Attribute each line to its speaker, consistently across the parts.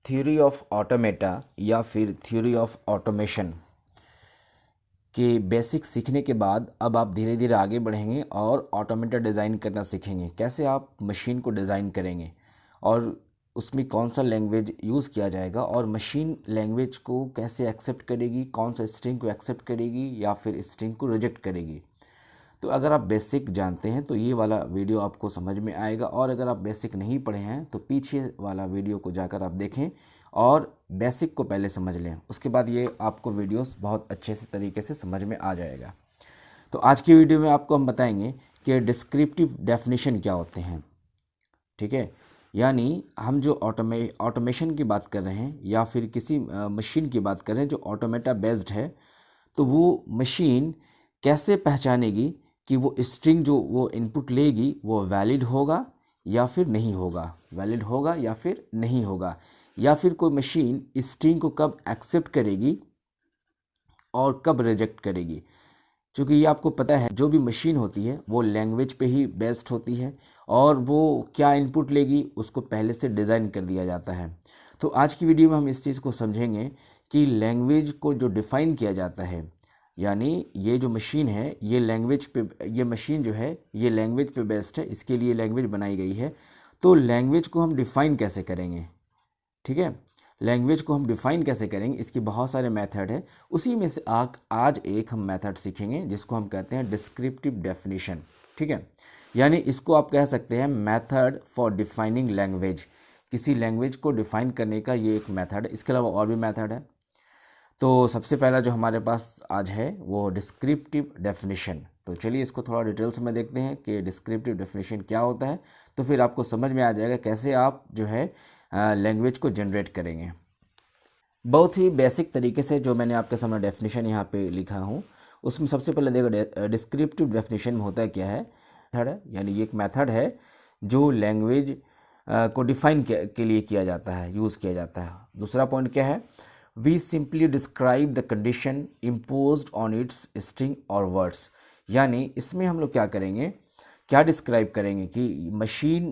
Speaker 1: Theory of automata या फिर theory of automation के बेसिक सीखने के बाद अब आप धीरे धीरे आगे बढ़ेंगे और ऑटोमेटा डिज़ाइन करना सीखेंगे। कैसे आप मशीन को डिज़ाइन करेंगे और उसमें कौन सा लैंग्वेज यूज़ किया जाएगा और मशीन लैंग्वेज को कैसे एक्सेप्ट करेगी, कौन सा स्ट्रिंग को एक्सेप्ट करेगी या फिर स्ट्रिंग को रिजेक्ट करेगी। तो अगर आप बेसिक जानते हैं तो ये वाला वीडियो आपको समझ में आएगा, और अगर आप बेसिक नहीं पढ़े हैं तो पीछे वाला वीडियो को जाकर आप देखें और बेसिक को पहले समझ लें। उसके बाद ये आपको वीडियोस बहुत अच्छे से तरीके से समझ में आ जाएगा। तो आज की वीडियो में आपको हम बताएंगे कि डिस्क्रिप्टिव डेफिनेशन क्या होते हैं। ठीक है, यानी हम जो ऑटोमेशन की बात कर रहे हैं या फिर किसी मशीन की बात कर रहे हैं जो ऑटोमेटा बेस्ड है, तो वो मशीन कैसे पहचानेगी कि वो स्ट्रिंग जो वो इनपुट लेगी वो वैलिड होगा या फिर नहीं होगा, वैलिड होगा या फिर नहीं होगा, या फिर कोई मशीन स्ट्रिंग को कब एक्सेप्ट करेगी और कब रिजेक्ट करेगी। क्योंकि ये आपको पता है जो भी मशीन होती है वो लैंग्वेज पे ही बेस्ड होती है और वो क्या इनपुट लेगी उसको पहले से डिज़ाइन कर दिया जाता है। तो आज की वीडियो में हम इस चीज़ को समझेंगे कि लैंग्वेज को जो डिफ़ाइन किया जाता है, यानी ये जो मशीन है ये लैंग्वेज पे, ये मशीन जो है ये लैंग्वेज पे बेस्ड है, इसके लिए लैंग्वेज बनाई गई है। तो लैंग्वेज को हम डिफ़ाइन कैसे करेंगे, ठीक है, लैंग्वेज को हम डिफ़ाइन कैसे करेंगे, इसकी बहुत सारे मेथड है। उसी में से आज एक हम मेथड सीखेंगे जिसको हम कहते हैं डिस्क्रिप्टिव डेफिनेशन। ठीक है, यानी इसको आप कह सकते हैं मेथड फॉर डिफाइनिंग लैंग्वेज। किसी लैंग्वेज को डिफ़ाइन करने का ये एक मेथड है। इसके अलावा और भी मेथड है। तो सबसे पहला जो हमारे पास आज है वो डिस्क्रिप्टिव डेफिनेशन। तो चलिए इसको थोड़ा डिटेल्स में देखते हैं कि डिस्क्रिप्टिव डेफिनेशन क्या होता है, तो फिर आपको समझ में आ जाएगा कैसे आप जो है लैंग्वेज को जनरेट करेंगे। बहुत ही बेसिक तरीके से जो मैंने आपके सामने डेफिनेशन यहाँ पे लिखा हूँ उसमें सबसे पहले देखो डिस्क्रिप्टिव डेफिनेशन में होता है क्या है, मेथड है, यानी ये एक मेथड है जो लैंग्वेज को डिफाइन के लिए किया जाता है, यूज़ किया जाता है। दूसरा पॉइंट क्या है, we simply describe the condition imposed on its string और वर्ड्स। यानी इसमें हम लोग क्या करेंगे, क्या डिस्क्राइब करेंगे कि मशीन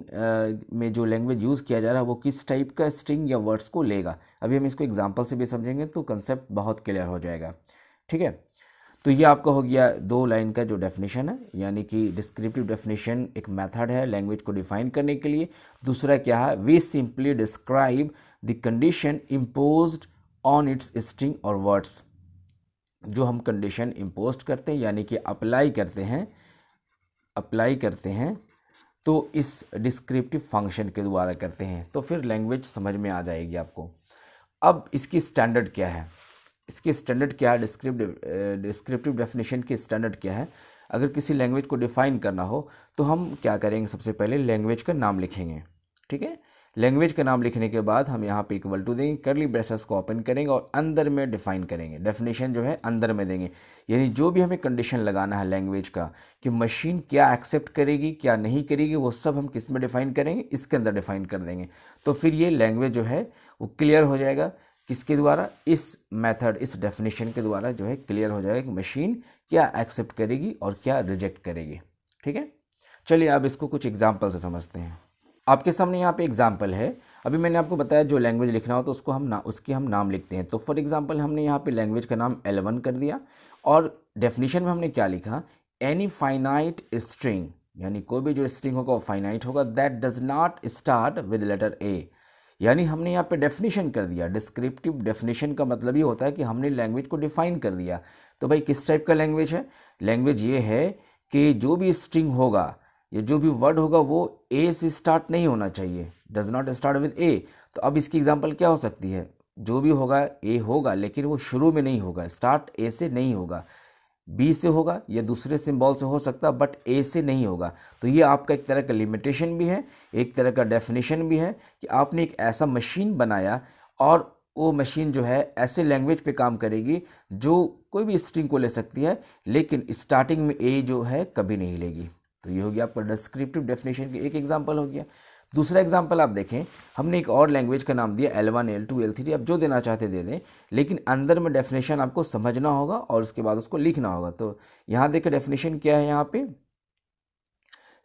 Speaker 1: में जो लैंग्वेज यूज़ किया जा रहा है वो किस टाइप का स्ट्रिंग या वर्ड्स को लेगा। अभी हम इसको एग्जांपल से भी समझेंगे तो कंसेप्ट बहुत क्लियर हो जाएगा। ठीक है, तो ये आपका हो गया 2 लाइन का जो डेफिनेशन है, यानी कि डिस्क्रिप्टिव डेफिनेशन एक मेथड है लैंग्वेज को डिफाइन करने के लिए। दूसरा क्या है, we simply describe the condition imposed on its string और वर्ड्स। जो हम कंडीशन इम्पोज करते हैं यानी कि अप्लाई करते हैं तो इस डिस्क्रिप्टिव फंक्शन के द्वारा करते हैं, तो फिर लैंग्वेज समझ में आ जाएगी आपको। अब इसकी स्टैंडर्ड क्या है, इसकी स्टैंडर्ड क्या है, डिस्क्रिप्टिव डेफिनेशन की स्टैंडर्ड क्या है। अगर किसी लैंग्वेज को डिफाइन करना हो तो हम क्या करेंगे, सबसे पहले लैंग्वेज का नाम लिखेंगे। ठीक है, लैंग्वेज का नाम लिखने के बाद हम यहाँ पे इक्वल टू देंगे, करली ब्रेसेस को ओपन करेंगे और अंदर में डिफाइन करेंगे। डेफिनेशन जो है अंदर में देंगे, यानी जो भी हमें कंडीशन लगाना है लैंग्वेज का कि मशीन क्या एक्सेप्ट करेगी क्या नहीं करेगी, वो सब हम किस में डिफाइन करेंगे, इसके अंदर डिफाइन कर देंगे। तो फिर ये लैंग्वेज जो है वो क्लियर हो जाएगा, किसके द्वारा, इस मेथड, इस डेफिनेशन के द्वारा जो है क्लियर हो जाएगा कि मशीन क्या एक्सेप्ट करेगी और क्या रिजेक्ट करेगी। ठीक है, चलिए अब इसको कुछ एग्जाम्पल से समझते हैं। आपके सामने यहाँ पे एग्जाम्पल है। अभी मैंने आपको बताया जो लैंग्वेज लिखना हो तो उसको उसके हम नाम लिखते हैं। तो फॉर एग्जांपल हमने यहाँ पे लैंग्वेज का नाम L1 कर दिया और डेफिनेशन में हमने क्या लिखा, एनी फाइनाइट स्ट्रिंग, यानी कोई भी जो स्ट्रिंग होगा वो फाइनाइट होगा, that does not start with letter A. यानी हमने यहाँ पे डेफिनेशन कर दिया। डिस्क्रिप्टिव डेफिनेशन का मतलब ये होता है कि हमने लैंग्वेज को डिफाइन कर दिया। तो भाई किस टाइप का लैंग्वेज है, लैंग्वेज ये है कि जो भी स्ट्रिंग होगा ये जो भी वर्ड होगा वो ए से स्टार्ट नहीं होना चाहिए, डज नॉट स्टार्ट विद ए। तो अब इसकी एग्जांपल क्या हो सकती है, जो भी होगा ए होगा लेकिन वो शुरू में नहीं होगा, स्टार्ट ए से नहीं होगा, बी से होगा या दूसरे सिंबल से हो सकता है बट ए से नहीं होगा। तो ये आपका एक तरह का लिमिटेशन भी है, एक तरह का डेफिनेशन भी है कि आपने एक ऐसा मशीन बनाया और वो मशीन जो है ऐसे लैंग्वेज पे काम करेगी जो कोई भी स्ट्रिंग को ले सकती है लेकिन स्टार्टिंग में ए जो है कभी नहीं लेगी। तो ये हो गया आपका डिस्क्रिप्टिव डेफिनेशन की एक एग्जांपल हो गया। दूसरा एग्जांपल आप देखें, हमने एक और लैंग्वेज का नाम दिया L1, L2, L3, आप जो देना चाहते दे दें, लेकिन अंदर में डेफिनेशन आपको समझना होगा और उसके बाद उसको लिखना होगा। तो यहाँ देखिए डेफिनेशन क्या है, यहाँ पे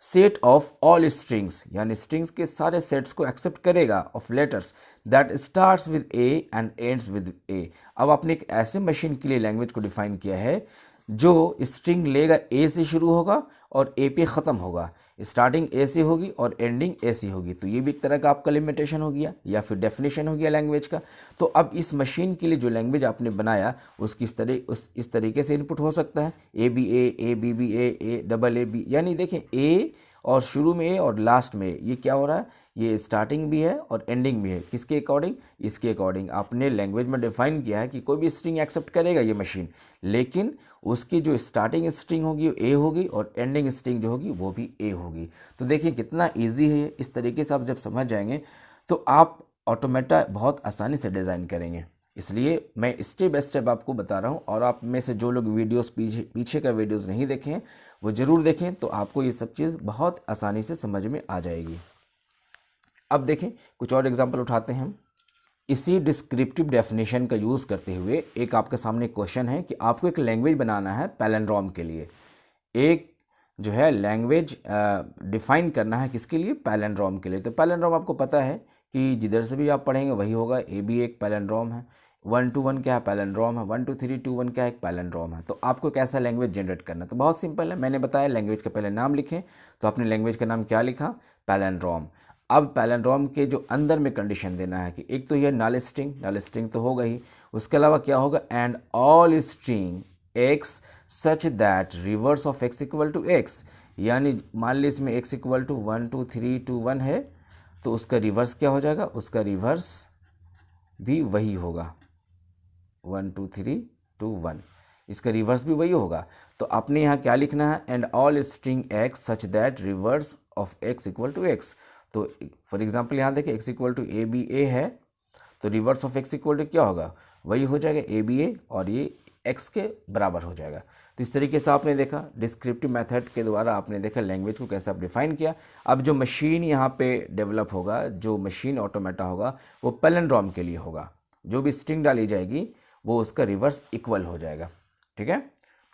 Speaker 1: सेट ऑफ ऑल स्ट्रिंग्स, यानी स्ट्रिंग्स के सारे सेट्स को एक्सेप्ट करेगा of letters that starts with A and ends with A. अब आपने एक ऐसे मशीन के लिए लैंग्वेज को डिफाइन किया है जो स्ट्रिंग लेगा ए से शुरू होगा और ए पे ख़त्म होगा, स्टार्टिंग ए से होगी और एंडिंग ए से होगी। तो ये भी एक तरह का आपका लिमिटेशन हो गया या फिर डेफिनेशन हो गया लैंग्वेज का। तो अब इस मशीन के लिए जो लैंग्वेज आपने बनाया उसकी इस तरीके से इनपुट हो सकता है, A B A B B A double A B, यानी देखें ए और शुरू में ए और लास्ट में ये क्या हो रहा है, ये स्टार्टिंग भी है और एंडिंग भी है। किसके अकॉर्डिंग, इसके अकॉर्डिंग आपने लैंग्वेज में डिफाइन किया है कि कोई भी स्ट्रिंग एक्सेप्ट करेगा ये मशीन, लेकिन उसकी जो स्टार्टिंग स्ट्रिंग होगी वो ए होगी और एंडिंग स्ट्रिंग जो होगी वो भी ए होगी। तो देखिए कितना ईजी है। इस तरीके से आप जब समझ जाएंगे तो आप ऑटोमेटा बहुत आसानी से डिज़ाइन करेंगे। इसलिए मैं स्टेप बाय स्टेप आपको बता रहा हूँ, और आप में से जो लोग वीडियोस पीछे का वीडियोस नहीं देखें वो ज़रूर देखें, तो आपको ये सब चीज़ बहुत आसानी से समझ में आ जाएगी। अब देखें कुछ और एग्जांपल उठाते हैं हम। इसी डिस्क्रिप्टिव डेफिनेशन का यूज़ करते हुए एक आपके सामने क्वेश्चन है कि आपको एक लैंग्वेज बनाना है पैलिंड्रोम के लिए। एक जो है लैंग्वेज डिफाइन करना है किसके लिए, पैलिंड्रोम के लिए। तो पैलिंड्रोम आपको पता है कि जिधर से भी आप पढ़ेंगे वही होगा। ए भी एक पैलिंड्रोम है, 1 to 1 क्या है, पैलिंड्रोम है, 1 to 3 to 1 क्या है, एक पैलिंड्रोम है। तो आपको कैसा लैंग्वेज जनरेट करना है, तो बहुत सिंपल है। मैंने बताया लैंग्वेज का पहले नाम लिखें, तो आपने लैंग्वेज का नाम क्या लिखा, पैलिंड्रोम। अब पैलिंड्रोम के जो अंदर में कंडीशन देना है कि एक तो ये नल स्ट्रिंग तो होगा ही, उसके अलावा क्या होगा, and all string X such that reverse of X equal to X, यानी मान लीजिए इसमें एक्स इक्वल टू 1 2 3 2 1 है, तो उसका रिवर्स क्या हो जाएगा, उसका रिवर्स भी वही होगा, 1 2 3 2 1, इसका रिवर्स भी वही होगा। तो आपने यहाँ क्या लिखना है, and all string X such that reverse of X equal to X. तो फॉर एग्जांपल यहाँ देखिए X equal to A B A है, तो reverse of X equal to क्या होगा, वही हो जाएगा ए बी ए, और ये एक्स के बराबर हो जाएगा। तो इस तरीके से आपने देखा डिस्क्रिप्टिव मेथड के द्वारा आपने देखा लैंग्वेज को कैसे आप डिफाइन किया। अब जो मशीन यहाँ पे डेवलप होगा, जो मशीन ऑटोमेटा होगा, वो पैलिंड्रोम के लिए होगा। जो भी स्ट्रिंग डाली जाएगी वो उसका रिवर्स इक्वल हो जाएगा। ठीक है,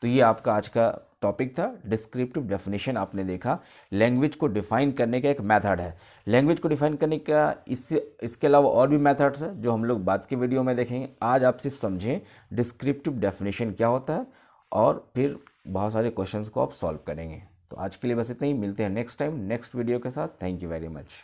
Speaker 1: तो ये आपका आज का टॉपिक था, डिस्क्रिप्टिव डेफिनेशन। आपने देखा लैंग्वेज को डिफाइन करने का एक मेथड है। लैंग्वेज को डिफाइन करने का इसके अलावा और भी मेथड्स हैं जो हम लोग बाद के वीडियो में देखेंगे। आज आप सिर्फ समझें डिस्क्रिप्टिव डेफिनेशन क्या होता है, और फिर बहुत सारे क्वेश्चंस को आप सॉल्व करेंगे। तो आज के लिए बस इतना ही, मिलते हैं नेक्स्ट टाइम नेक्स्ट वीडियो के साथ। Thank you very much.